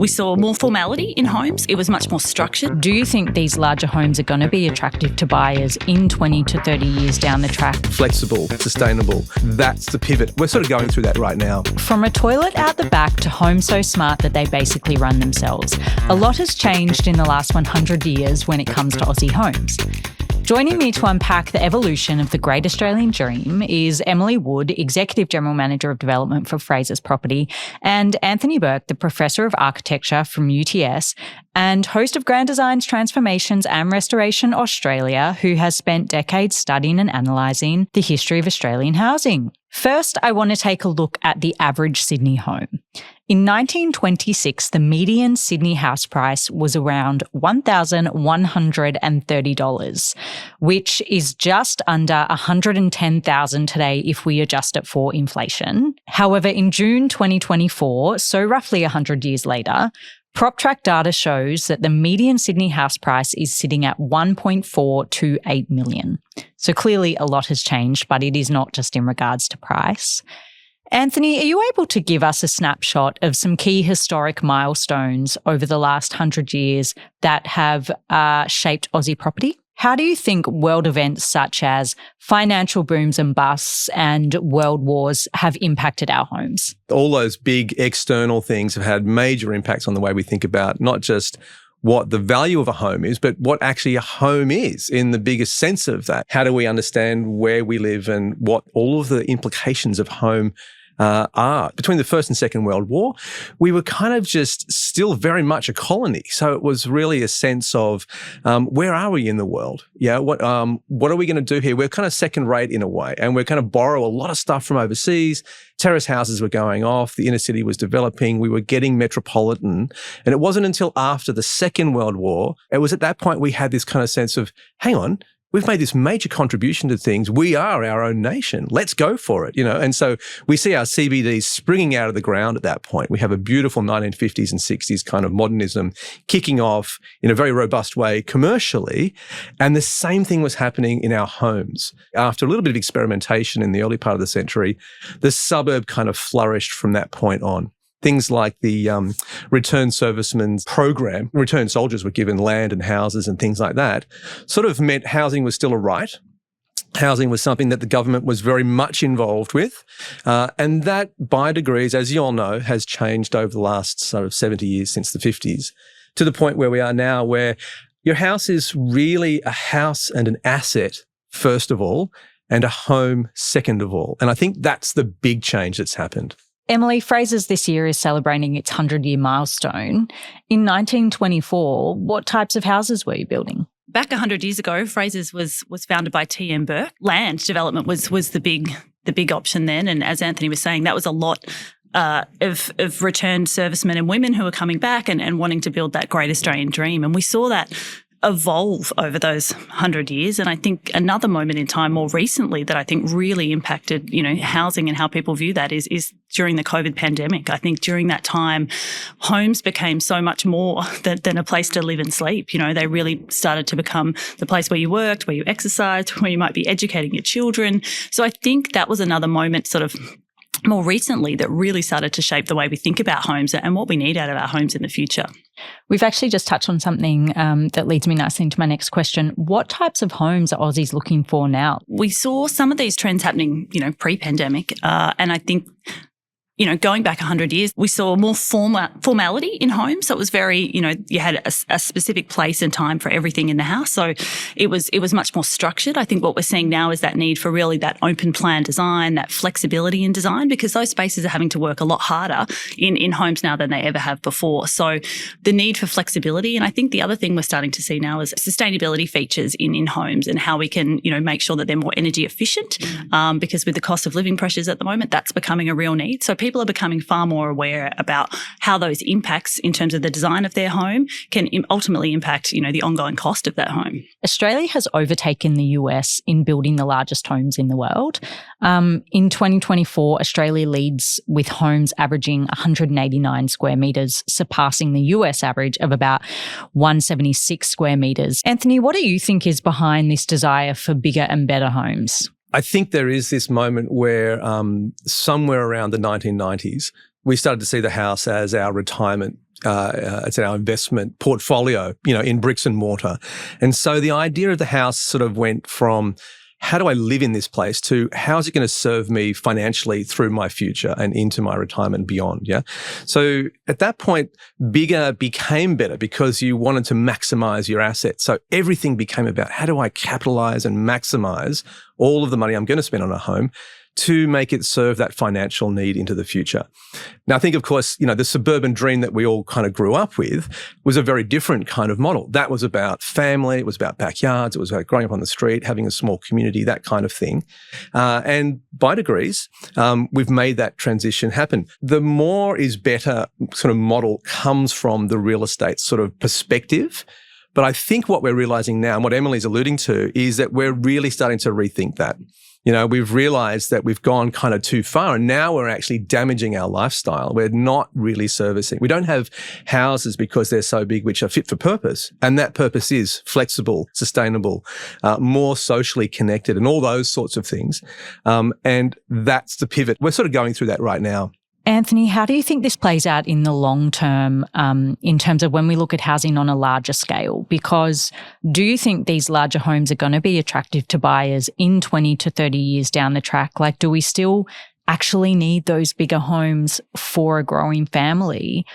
We saw more formality in homes. It was much more structured. Do you think these larger homes are going to be attractive to buyers in 20 to 30 years down the track? Flexible, sustainable. That's the pivot. We're sort of going through that right now. From a toilet out the back to homes so smart that they basically run themselves, a lot has changed in the last 100 years when it comes to Aussie homes. Joining me to unpack the evolution of the Great Australian Dream is Emily Wood, Executive General Manager of Development for Frasers Property, and Anthony Burke, the Professor of Architecture from UTS and host of Grand Designs, Transformations and Restoration Australia, who has spent decades studying and analysing the history of Australian housing. First, I want to take a look at the average Sydney home. In 1926, the median Sydney house price was around $1,130, which is just under $110,000 today if we adjust it for inflation. However, in June 2024, so roughly 100 years later, PropTrack data shows that the median Sydney house price is sitting at $1.428 million. So clearly a lot has changed, but it is not just in regards to price. Anthony, are you able to give us a snapshot of some key historic milestones over the last 100 years that have shaped Aussie property? How do you think world events such as financial booms and busts and world wars have impacted our homes? All those big external things have had major impacts on the way we think about not just what the value of a home is, but what actually a home is in the biggest sense of that. How do we understand where we live and what all of the implications of home are? Between the First and Second World War, we were kind of just still very much a colony. So it was really a sense of where are we in the world? Yeah, what are we going to do here? We're kind of second rate in a way, and we're going to borrow a lot of stuff from overseas. Terrace houses were going off. The inner city was developing. We were getting metropolitan. And it wasn't until after the Second World War, it was at that point we had this kind of sense of, hang on, we've made this major contribution to things. We are our own nation. Let's go for it, And so we see our CBDs springing out of the ground at that point. We have a beautiful 1950s and 60s kind of modernism kicking off in a very robust way commercially. And the same thing was happening in our homes. After a little bit of experimentation in the early part of the century, the suburb kind of flourished from that point on. Things like the returned servicemen's program, returned soldiers were given land and houses and things like that, sort of meant housing was still a right. Housing was something that the government was very much involved with. And that, by degrees, as you all know, has changed over the last sort of 70 years since the 50s, to the point where we are now, where your house is really a house and an asset, first of all, and a home, second of all. And I think that's the big change that's happened. Emily, Frasers this year is celebrating its 100-year milestone. In 1924, what types of houses were you building? Back 100 years ago, Frasers was founded by T.M. Burke. Land development was the big option then, and as Anthony was saying, that was a lot of returned servicemen and women who were coming back and wanting to build that great Australian dream, and we saw that evolve over those 100 years. And I think another moment in time more recently that I think really impacted, housing and how people view that is during the COVID pandemic. I think during that time, homes became so much more than a place to live and sleep. They really started to become the place where you worked, where you exercised, where you might be educating your children. So I think that was another moment sort of more recently that really started to shape the way we think about homes and what we need out of our homes in the future. We've actually just touched on something that leads me nicely into my next question. What types of homes are Aussies looking for now? We saw some of these trends happening, pre-pandemic, and I think going back 100 years, we saw more formality in homes. So it was very, you had a specific place and time for everything in the house. So it was much more structured. I think what we're seeing now is that need for really that open plan design, that flexibility in design, because those spaces are having to work a lot harder in homes now than they ever have before. So the need for flexibility. And I think the other thing we're starting to see now is sustainability features in homes and how we can, make sure that they're more energy efficient, because with the cost of living pressures at the moment, that's becoming a real need. So people are becoming far more aware about how those impacts in terms of the design of their home can ultimately impact, the ongoing cost of that home. Australia has overtaken the US in building the largest homes in the world. In 2024, Australia leads with homes averaging 189 square metres, surpassing the US average of about 176 square metres. Anthony, what do you think is behind this desire for bigger and better homes? I think there is this moment where somewhere around the 1990s, we started to see the house as our retirement it's our investment portfolio, in bricks and mortar. And so the idea of the house sort of went from, how do I live in this place, to how is it going to serve me financially through my future and into my retirement and beyond? Yeah. So at that point, bigger became better because you wanted to maximize your assets. So everything became about, how do I capitalize and maximize all of the money I'm going to spend on a home to make it serve that financial need into the future. Now, I think, of course, the suburban dream that we all kind of grew up with was a very different kind of model. That was about family. It was about backyards. It was about growing up on the street, having a small community, that kind of thing. And by degrees, we've made that transition happen. The more is better sort of model comes from the real estate sort of perspective. But I think what we're realizing now, and what Emily's alluding to, is that we're really starting to rethink that. We've realized that we've gone kind of too far, and now we're actually damaging our lifestyle. We're not really servicing. We don't have houses because they're so big, which are fit for purpose. And that purpose is flexible, sustainable, more socially connected, and all those sorts of things. And that's the pivot. We're sort of going through that right now. Anthony, how do you think this plays out in the long term in terms of when we look at housing on a larger scale? Because do you think these larger homes are going to be attractive to buyers in 20 to 30 years down the track? Like, do we still actually need those bigger homes for a growing family?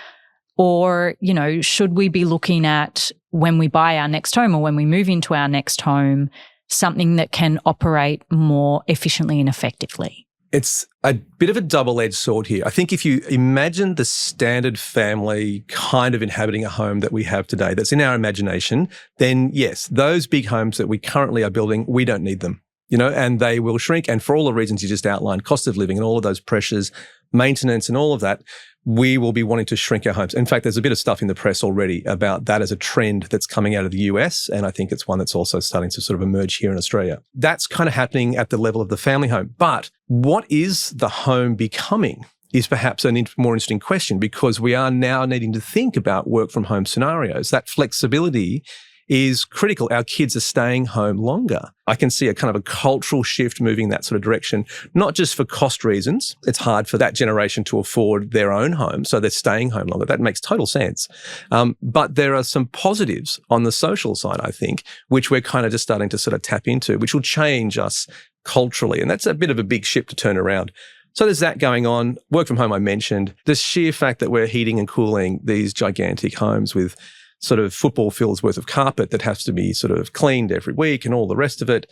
Or, should we be looking at, when we buy our next home or when we move into our next home, something that can operate more efficiently and effectively? It's a bit of a double-edged sword here. I think if you imagine the standard family kind of inhabiting a home that we have today, that's in our imagination, then yes, those big homes that we currently are building, we don't need them, and they will shrink. And for all the reasons you just outlined, cost of living and all of those pressures, maintenance and all of that, we will be wanting to shrink our homes. In fact, there's a bit of stuff in the press already about that as a trend that's coming out of the US. And I think it's one that's also starting to sort of emerge here in Australia. That's kind of happening at the level of the family home. But what is the home becoming is perhaps a more interesting question, because we are now needing to think about work from home scenarios. That flexibility is critical. Our kids are staying home longer. I can see a kind of a cultural shift moving that sort of direction, not just for cost reasons. It's hard for that generation to afford their own home, so they're staying home longer. That makes total sense. But there are some positives on the social side, I think, which we're kind of just starting to sort of tap into, which will change us culturally. And that's a bit of a big ship to turn around. So there's that going on. Work from home, I mentioned. The sheer fact that we're heating and cooling these gigantic homes with sort of football fields worth of carpet that has to be sort of cleaned every week and all the rest of it.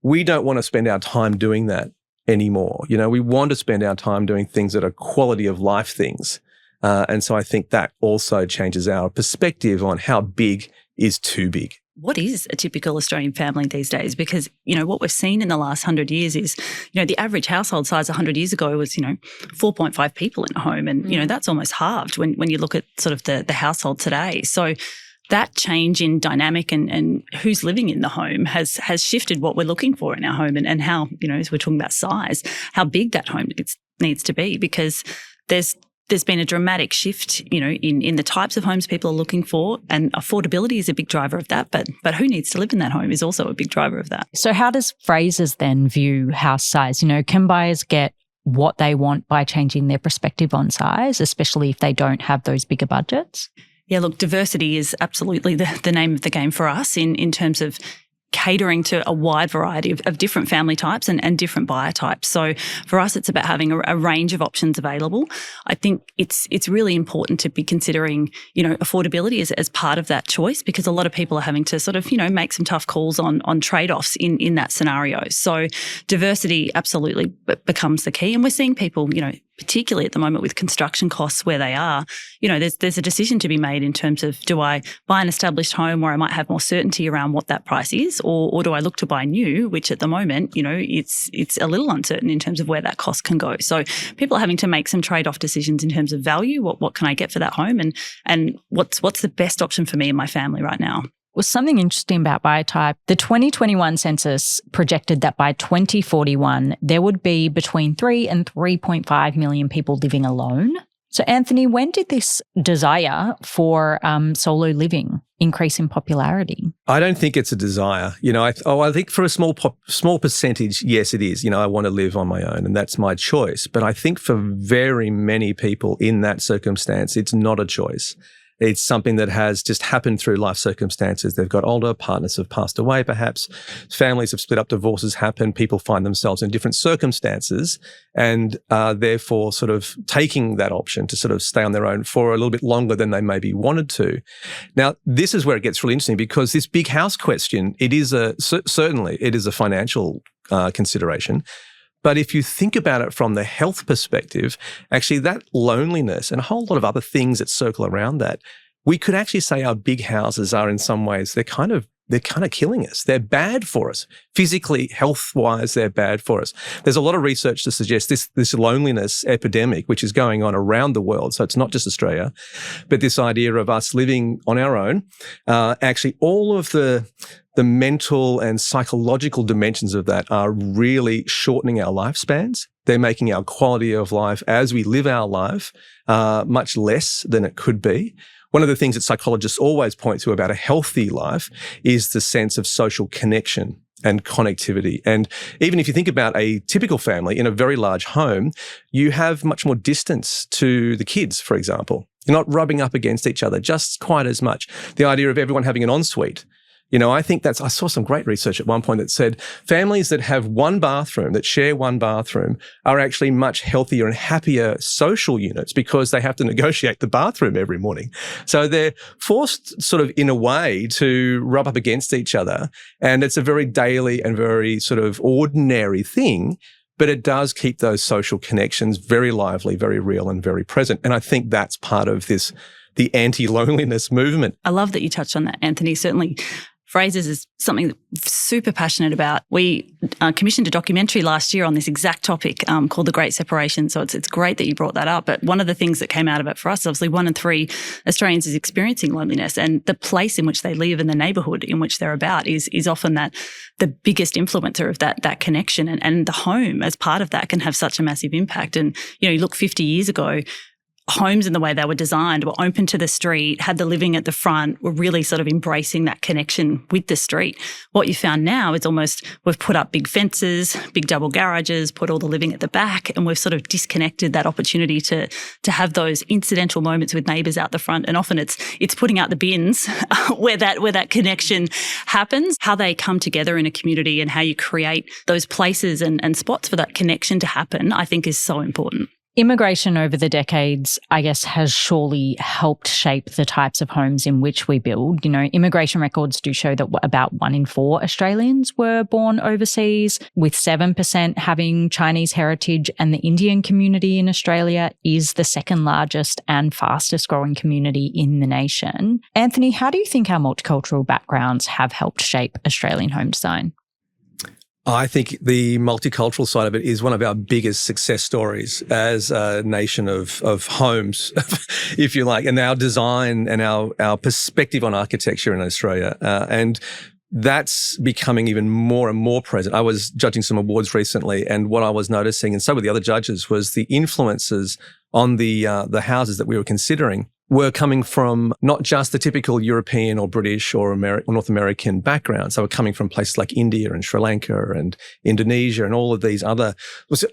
We don't want to spend our time doing that anymore. We want to spend our time doing things that are quality of life things. And so I think that also changes our perspective on how big is too big. What is a typical Australian family these days? Because, what we've seen in the last 100 years is, the average household size 100 years ago was, 4.5 people in a home. And, that's almost halved when you look at sort of the household today. So that change in dynamic and who's living in the home has shifted what we're looking for in our home and how, as we're talking about size, how big that home needs to be, because there's been a dramatic shift, in the types of homes people are looking for, and affordability is a big driver of that. But who needs to live in that home is also a big driver of that. So how does Frasers then view house size? Can buyers get what they want by changing their perspective on size, especially if they don't have those bigger budgets? Yeah, look, diversity is absolutely the name of the game for us in terms of catering to a wide variety of different family types and different buyer types. So for us, it's about having a range of options available. I think it's really important to be considering, affordability as part of that choice, because a lot of people are having to sort of, make some tough calls on trade-offs in that scenario. So diversity absolutely becomes the key. And we're seeing people, particularly at the moment with construction costs where they are, there's a decision to be made in terms of, do I buy an established home where I might have more certainty around what that price is, or do I look to buy new, which at the moment, it's a little uncertain in terms of where that cost can go. So people are having to make some trade-off decisions in terms of value. What can I get for that home, and what's the best option for me and my family right now? Was something interesting about buyer type. The 2021 census projected that by 2041, there would be between 3 and 3.5 million people living alone. So, Anthony, when did this desire for solo living increase in popularity? I don't think it's a desire. I think for a small percentage, yes, it is. I want to live on my own and that's my choice. But I think for very many people in that circumstance, it's not a choice. It's something that has just happened through life circumstances. They've got older, partners have passed away perhaps, families have split up, divorces happen, people find themselves in different circumstances and are therefore sort of taking that option to sort of stay on their own for a little bit longer than they maybe wanted to. Now, this is where it gets really interesting because this big house question, certainly it is a financial consideration. But if you think about it from the health perspective, actually that loneliness and a whole lot of other things that circle around that, we could actually say our big houses are in some ways, they're kind of killing us. They're bad for us. Physically, health-wise, they're bad for us. There's a lot of research to suggest this loneliness epidemic, which is going on around the world, so it's not just Australia, but this idea of us living on our own, actually all of the mental and psychological dimensions of that are really shortening our lifespans. They're making our quality of life as we live our life much less than it could be. One of the things that psychologists always point to about a healthy life is the sense of social connection and connectivity. And even if you think about a typical family in a very large home, you have much more distance to the kids, for example. You're not rubbing up against each other just quite as much. The idea of everyone having an ensuite. I think I saw some great research at one point that said families that have one bathroom, that share one bathroom, are actually much healthier and happier social units because they have to negotiate the bathroom every morning. So they're forced sort of in a way to rub up against each other. And it's a very daily and very sort of ordinary thing, but it does keep those social connections very lively, very real and very present. And I think that's part of the anti-loneliness movement. I love that you touched on that, Anthony. Certainly, Frasers is something that I'm super passionate about. We commissioned a documentary last year on this exact topic called The Great Separation. So it's great that you brought that up. But one of the things that came out of it for us, obviously 1 in 3 Australians is experiencing loneliness, and the place in which they live and the neighbourhood in which they're about is often the biggest influencer of that connection. And the home as part of that can have such a massive impact. And, you look 50 years ago, homes in the way they were designed were open to the street, had the living at the front, were really sort of embracing that connection with the street. What you found now is almost we've put up big fences, big double garages, put all the living at the back, and we've sort of disconnected that opportunity to have those incidental moments with neighbours out the front. And often it's putting out the bins where that connection happens. How they come together in a community and how you create those places and spots for that connection to happen, I think is so important. Immigration over the decades, I guess, has surely helped shape the types of homes in which we build. Immigration records do show that about 1 in 4 Australians were born overseas, with 7% having Chinese heritage, and the Indian community in Australia is the second largest and fastest growing community in the nation. Anthony, how do you think our multicultural backgrounds have helped shape Australian home design? I think the multicultural side of it is one of our biggest success stories as a nation of homes, if you like, and our design and our perspective on architecture in Australia. And that's becoming even more and more present. I was judging some awards recently, and what I was noticing, and so were the other judges, was the influences on the houses that we were considering were coming from not just the typical European or British or North American backgrounds. They were coming from places like India and Sri Lanka and Indonesia and all of these other,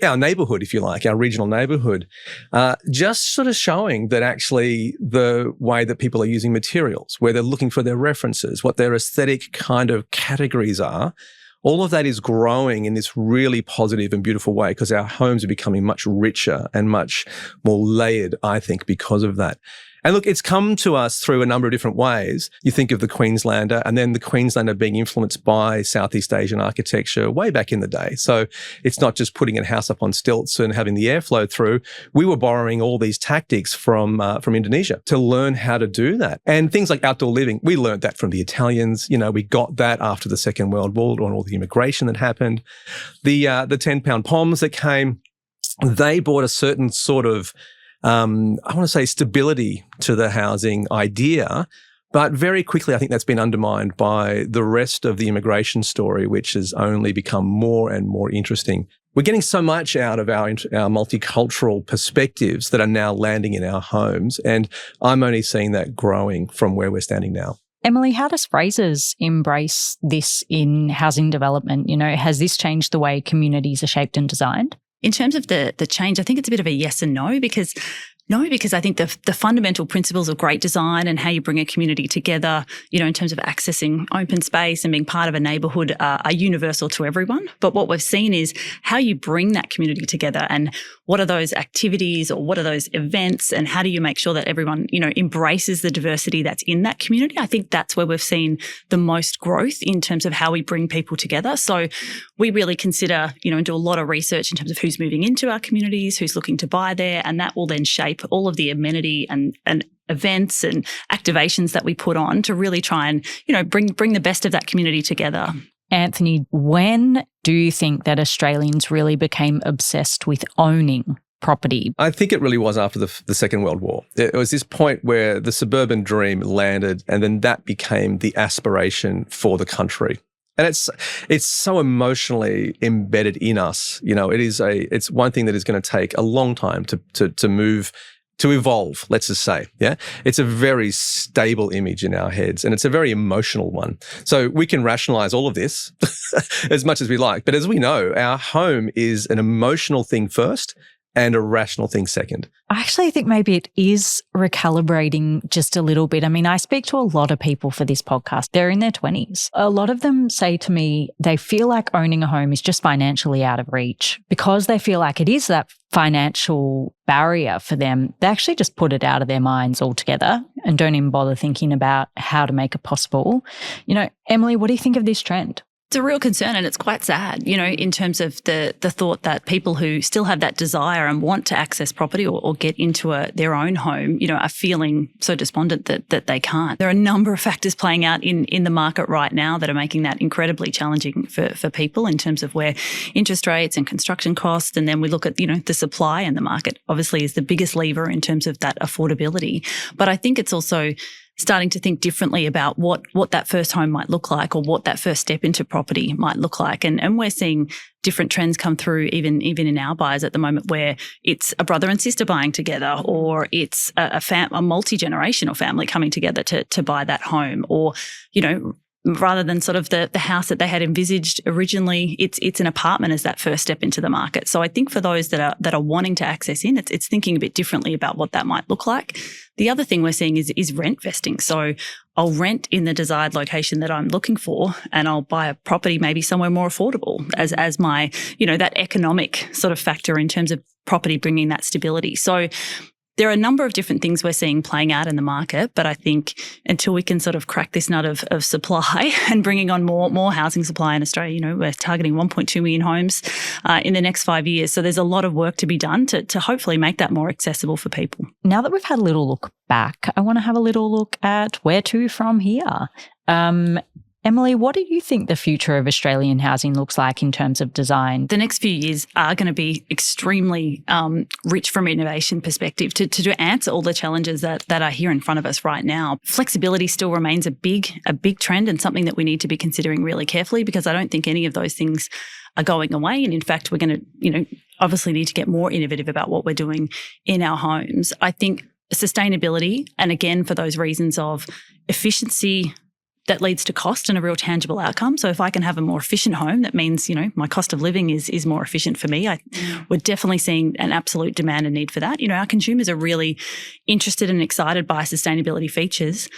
our neighbourhood, if you like, our regional neighbourhood, just sort of showing that actually the way that people are using materials, where they're looking for their references, what their aesthetic kind of categories are, all of that is growing in this really positive and beautiful way because our homes are becoming much richer and much more layered, I think, because of that. And look, it's come to us through a number of different ways. You think of the Queenslander, and then the Queenslander being influenced by Southeast Asian architecture way back in the day. So it's not just putting a house up on stilts and having the airflow through. We were borrowing all these tactics from Indonesia to learn how to do that. And things like outdoor living, we learned that from the Italians. We got that after the Second World War and all the immigration that happened. The 10-pound poms that came, they brought a certain sort of I want to say stability to the housing idea, but very quickly I think that's been undermined by the rest of the immigration story, which has only become more and more interesting. We're getting so much out of our multicultural perspectives that are now landing in our homes, and I'm only seeing that growing from where we're standing now. Emily, how does Frasers embrace this in housing development? Has this changed the way communities are shaped and designed? In terms of the change, I think it's a bit of a yes and no because No, because I think the fundamental principles of great design and how you bring a community together, in terms of accessing open space and being part of a neighbourhood are universal to everyone. But what we've seen is how you bring that community together and what are those activities or what are those events and how do you make sure that everyone, embraces the diversity that's in that community. I think that's where we've seen the most growth in terms of how we bring people together. So we really consider, and do a lot of research in terms of who's moving into our communities, who's looking to buy there, and that will then shape all of the amenity and events and activations that we put on to really try and, bring the best of that community together. Anthony, when do you think that Australians really became obsessed with owning property? I think it really was after the Second World War. It was this point where the suburban dream landed and then that became the aspiration for the country. And it's so emotionally embedded in us. It's one thing that is going to take a long time to move, to evolve, let's just say. Yeah. It's a very stable image in our heads and it's a very emotional one. So we can rationalize all of this as much as we like. But as we know, our home is an emotional thing first and a rational thing second. I actually think maybe it is recalibrating just a little bit. I mean, I speak to a lot of people for this podcast. They're in their 20s. A lot of them say to me they feel like owning a home is just financially out of reach because they feel like it is that financial barrier for them. They actually just put it out of their minds altogether and don't even bother thinking about how to make it possible. Emily, what do you think of this trend? It's a real concern and it's quite sad, in terms of the thought that people who still have that desire and want to access property or get into their own home, are feeling so despondent that they can't. There are a number of factors playing out in the market right now that are making that incredibly challenging for people in terms of where interest rates and construction costs. And then we look at, the supply in the market obviously is the biggest lever in terms of that affordability. But I think it's also starting to think differently about what that first home might look like or what that first step into property might look like. And we're seeing different trends come through even in our buyers at the moment where it's a brother and sister buying together or it's a multi-generational family coming together to buy that home or, rather than sort of the house that they had envisaged originally, it's an apartment as that first step into the market. So I think for those that are wanting to access in, it's thinking a bit differently about what that might look like. The other thing we're seeing is rent vesting. So I'll rent in the desired location that I'm looking for and I'll buy a property maybe somewhere more affordable as my, that economic sort of factor in terms of property bringing that stability. So there are a number of different things we're seeing playing out in the market, but I think until we can sort of crack this nut of supply and bringing on more housing supply in Australia, we're targeting 1.2 million homes in the next 5 years. So there's a lot of work to be done to hopefully make that more accessible for people. Now that we've had a little look back, I want to have a little look at where to from here. Emily, what do you think the future of Australian housing looks like in terms of design? The next few years are going to be extremely rich from an innovation perspective to answer all the challenges that are here in front of us right now. Flexibility still remains a big trend and something that we need to be considering really carefully because I don't think any of those things are going away. And in fact, we're going to, obviously need to get more innovative about what we're doing in our homes. I think sustainability, and again, for those reasons of efficiency, that leads to cost and a real tangible outcome. So if I can have a more efficient home, that means, my cost of living is more efficient for me. We're definitely seeing an absolute demand and need for that. Our consumers are really interested and excited by sustainability features,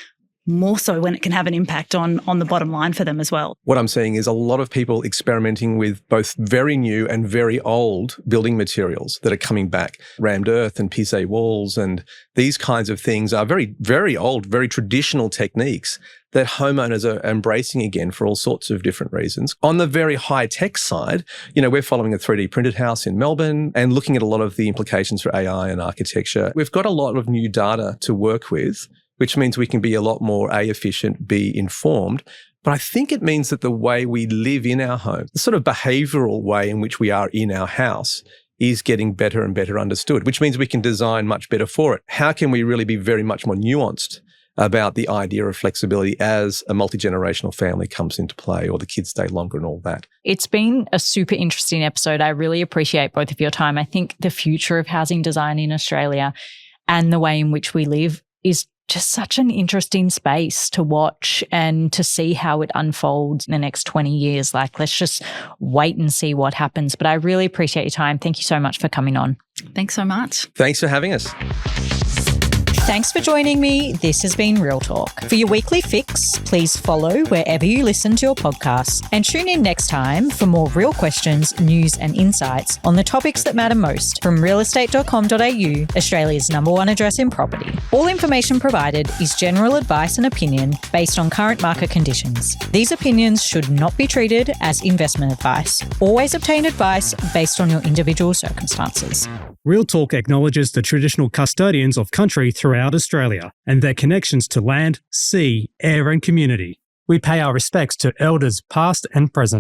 more so when it can have an impact on the bottom line for them as well. What I'm seeing is a lot of people experimenting with both very new and very old building materials that are coming back. Rammed earth and pisse walls and these kinds of things are very, very old, very traditional techniques that homeowners are embracing again for all sorts of different reasons. On the very high-tech side, we're following a 3D printed house in Melbourne and looking at a lot of the implications for AI and architecture. We've got a lot of new data to work with, which means we can be a lot more A, efficient, B, informed. But I think it means that the way we live in our home, the sort of behavioural way in which we are in our house is getting better and better understood, which means we can design much better for it. How can we really be very much more nuanced about the idea of flexibility as a multi-generational family comes into play or the kids stay longer and all that? It's been a super interesting episode. I really appreciate both of your time. I think the future of housing design in Australia and the way in which we live is just such an interesting space to watch and to see how it unfolds in the next 20 years. Like, let's just wait and see what happens. But I really appreciate your time. Thank you so much for coming on. Thanks so much. Thanks for having us. Thanks for joining me. This has been Real Talk. For your weekly fix, please follow wherever you listen to your podcasts and tune in next time for more real questions, news and insights on the topics that matter most from realestate.com.au, Australia's #1 address in property. All information provided is general advice and opinion based on current market conditions. These opinions should not be treated as investment advice. Always obtain advice based on your individual circumstances. Real Talk acknowledges the traditional custodians of country throughout Australia and their connections to land, sea, air and community. We pay our respects to elders past and present.